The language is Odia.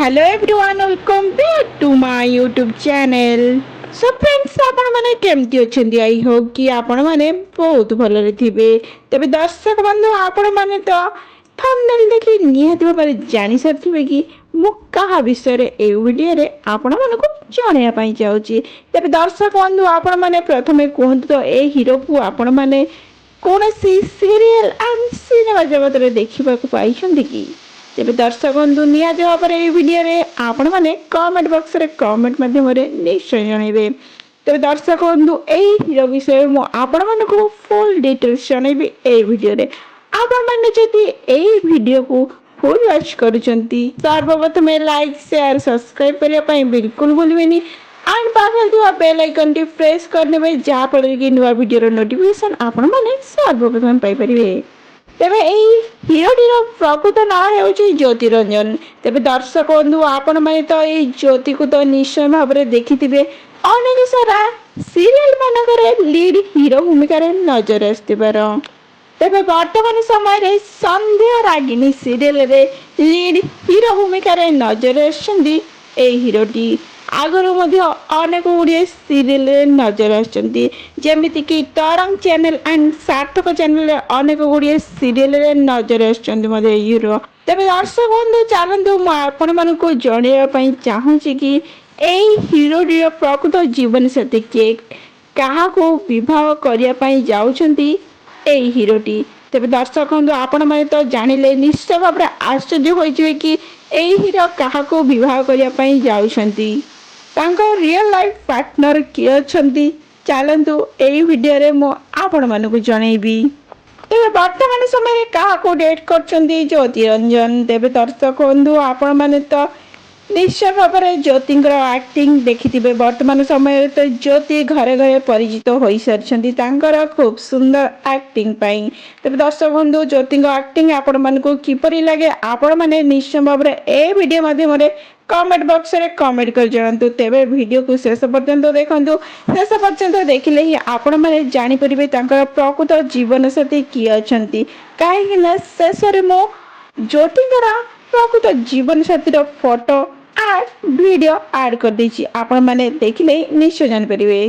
Hello everyone, welcome back to my YouTube channel. So friends, ଆପଣ ମାନେ କେମିତି ଅଛନ୍ତି? ଆଇ ହୋପ୍ କି ଆପଣ ମାନେ ବହୁତ ଭଲରେ ଥିବେ। ତେବେ ଦର୍ଶକ ବନ୍ଧୁ, ଆପଣ ମାନେ ତ ଥମ୍ବନେଲ୍ ଦେଖି ନିହାତି ଭାବରେ ଜାଣିସାରିଥିବେ କି ମୁଁ କାହା ବିଷୟରେ ଏହି ଭିଡ଼ିଓରେ ଆପଣମାନଙ୍କୁ ଜଣାଇବା ପାଇଁ ଚାହୁଁଛି। ତେବେ ଦର୍ଶକ ବନ୍ଧୁ, ଆପଣ ମାନେ ପ୍ରଥମେ କୁହନ୍ତୁ ତ ଏ ହିରୋକୁ ଆପଣ ମାନେ କୌଣସି ସିରିଏଲ ଆଣ୍ଡ ସିନେମା ଜଗତରେ ଦେଖିବାକୁ ପାଇଛନ୍ତି କି? ତେବେ ଦର୍ଶକ ବନ୍ଧୁ, ନିହାତି ଭାବରେ ଏହି ଭିଡ଼ିଓରେ ଆପଣମାନେ କମେଣ୍ଟ ବକ୍ସରେ କମେଣ୍ଟ ମାଧ୍ୟମରେ ନିଶ୍ଚୟ ଜଣାଇବେ। ତେବେ ଦର୍ଶକ ବନ୍ଧୁ, ଏହି ହିରୋ ବିଷୟରେ ମୁଁ ଆପଣମାନଙ୍କୁ ଫୁଲ୍ ଡିଟେଲ୍ସ ଜଣାଇବି ଏହି ଭିଡ଼ିଓରେ। ଆପଣମାନେ ଯଦି ଏହି ଭିଡ଼ିଓକୁ ଫୁଲ୍ ୱାଚ୍ କରୁଛନ୍ତି, ସର୍ବପ୍ରଥମେ ଲାଇକ୍ ସେୟାର ସବସ୍କ୍ରାଇବ୍ କରିବା ପାଇଁ ବିଲକୁଲ ଭୁଲିବେନି ଆଣ୍ଡ ପାଖରେ ଥିବା ବେଲ୍ ଆଇକନ୍ଟି ପ୍ରେସ୍ କରିନେବେ, ଯାହାଫଳରେ କି ନୂଆ ଭିଡ଼ିଓର ନୋଟିଫିକେସନ୍ ଆପଣମାନେ ସର୍ବପ୍ରଥମେ ପାଇପାରିବେ। ତେବେ ଏହି ହିରୋଟିର ପ୍ରକୃତ ନାଁ ହେଉଛି ଜ୍ୟୋତି ରଞ୍ଜନ। ତେବେ ଦର୍ଶକ ବନ୍ଧୁ, ଆପଣମାନେ ତ ଏହି ଜ୍ୟୋତିକୁ ତ ନିଶ୍ଚୟ ଭାବରେ ଦେଖିଥିବେ ଅନେକ ସାରା ସିରିଏଲ ମାନଙ୍କରେ ଲିଡ୍ ହିରୋ ଭୂମିକାରେ ନଜର ଆସିଥିବାର। ତେବେ ବର୍ତ୍ତମାନ ସମୟରେ ସନ୍ଧ୍ୟା ରାଗିଣୀ ସିରିଏଲରେ ଲିଡ୍ ହିରୋ ଭୂମିକାରେ ନଜର ଆସିଛନ୍ତି ଏହି ହିରୋଟି। ଆଗରୁ ମଧ୍ୟ ଅନେକ ଗୁଡ଼ିଏ ସିରିଏଲରେ ନଜର ଆସିଛନ୍ତି, ଯେମିତିକି ତରଙ୍ଗ ଚ୍ୟାନେଲ ଆଣ୍ଡ ସାର୍ଥକ ଚ୍ୟାନେଲରେ ଅନେକ ଗୁଡ଼ିଏ ସିରିଏଲରେ ନଜର ଆସିଛନ୍ତି ମଧ୍ୟ ଏହି ହିରୋ। ତେବେ ଦର୍ଶକ ବନ୍ଧୁ, ଚାଲନ୍ତୁ ମୁଁ ଆପଣମାନଙ୍କୁ ଜଣାଇବା ପାଇଁ ଚାହୁଁଛି କି ଏହି ହିରୋଟିର ପ୍ରକୃତ ଜୀବନସାଥୀ କିଏ, କାହାକୁ ବିବାହ କରିବା ପାଇଁ ଯାଉଛନ୍ତି ଏହି ହିରୋଟି। ତେବେ ଦର୍ଶକ ବନ୍ଧୁ, ଆପଣମାନେ ତ ଜାଣିଲେ ନିଶ୍ଚୟ ଭାବରେ ଆଶ୍ଚର୍ଯ୍ୟ ହୋଇଯିବେ କି ଏହି ହିରୋ କାହାକୁ ବିବାହ କରିବା ପାଇଁ ଯାଉଛନ୍ତି, ତାଙ୍କ ରିଅଲ ଲାଇଫ୍ ପାର୍ଟନର କିଏ ଅଛନ୍ତି। ଚାଲନ୍ତୁ ଏହି ଭିଡ଼ିଓରେ ମୁଁ ଆପଣମାନଙ୍କୁ ଜଣାଇବି। ତେବେ ବର୍ତ୍ତମାନ ସମୟରେ କାହାକୁ ଡେଟ୍ କରୁଛନ୍ତି ଜ୍ୟୋତି ରଞ୍ଜନ। ତେବେ ଦର୍ଶକ ବନ୍ଧୁ, ଆପଣମାନେ ତ ନିଶ୍ଚୟ ଭାବରେ ଜ୍ୟୋତିଙ୍କର ଆକ୍ଟିଂ ଦେଖିଥିବେ। ବର୍ତ୍ତମାନ ସମୟରେ ତ ଜ୍ୟୋତି ଘରେ ଘରେ ପରିଚିତ ହୋଇସାରିଛନ୍ତି ତାଙ୍କର ଖୁବ୍ ସୁନ୍ଦର ଆକ୍ଟିଂ ପାଇଁ। ତେବେ ଦର୍ଶକ ବନ୍ଧୁ, ଜ୍ୟୋତିଙ୍କ ଆକ୍ଟିଂ ଆପଣମାନଙ୍କୁ କିପରି ଲାଗେ, ଆପଣମାନେ ନିଶ୍ଚୟ ଭାବରେ ଏ ଭିଡ଼ିଓ ମାଧ୍ୟମରେ କମେଣ୍ଟ ବକ୍ସରେ କମେଣ୍ଟ କରି ଜଣାନ୍ତୁ। ତେବେ ଭିଡ଼ିଓକୁ ଶେଷ ପର୍ଯ୍ୟନ୍ତ ଦେଖନ୍ତୁ, ଶେଷ ପର୍ଯ୍ୟନ୍ତ ଦେଖିଲେ ହିଁ ଆପଣମାନେ ଜାଣିପାରିବେ ତାଙ୍କର ପ୍ରକୃତ ଜୀବନସାଥୀ କିଏ ଅଛନ୍ତି। କାହିଁକିନା ଶେଷରେ ମୁଁ ଜ୍ୟୋତିଙ୍କର ପ୍ରକୃତ ଜୀବନସାଥୀର ଫଟୋ ଆଣ୍ଡ ଭିଡ଼ିଓ ଆଡ଼୍ କରିଦେଇଛି, ଆପଣମାନେ ଦେଖିଲେ ନିଶ୍ଚୟ ଜାଣିପାରିବେ।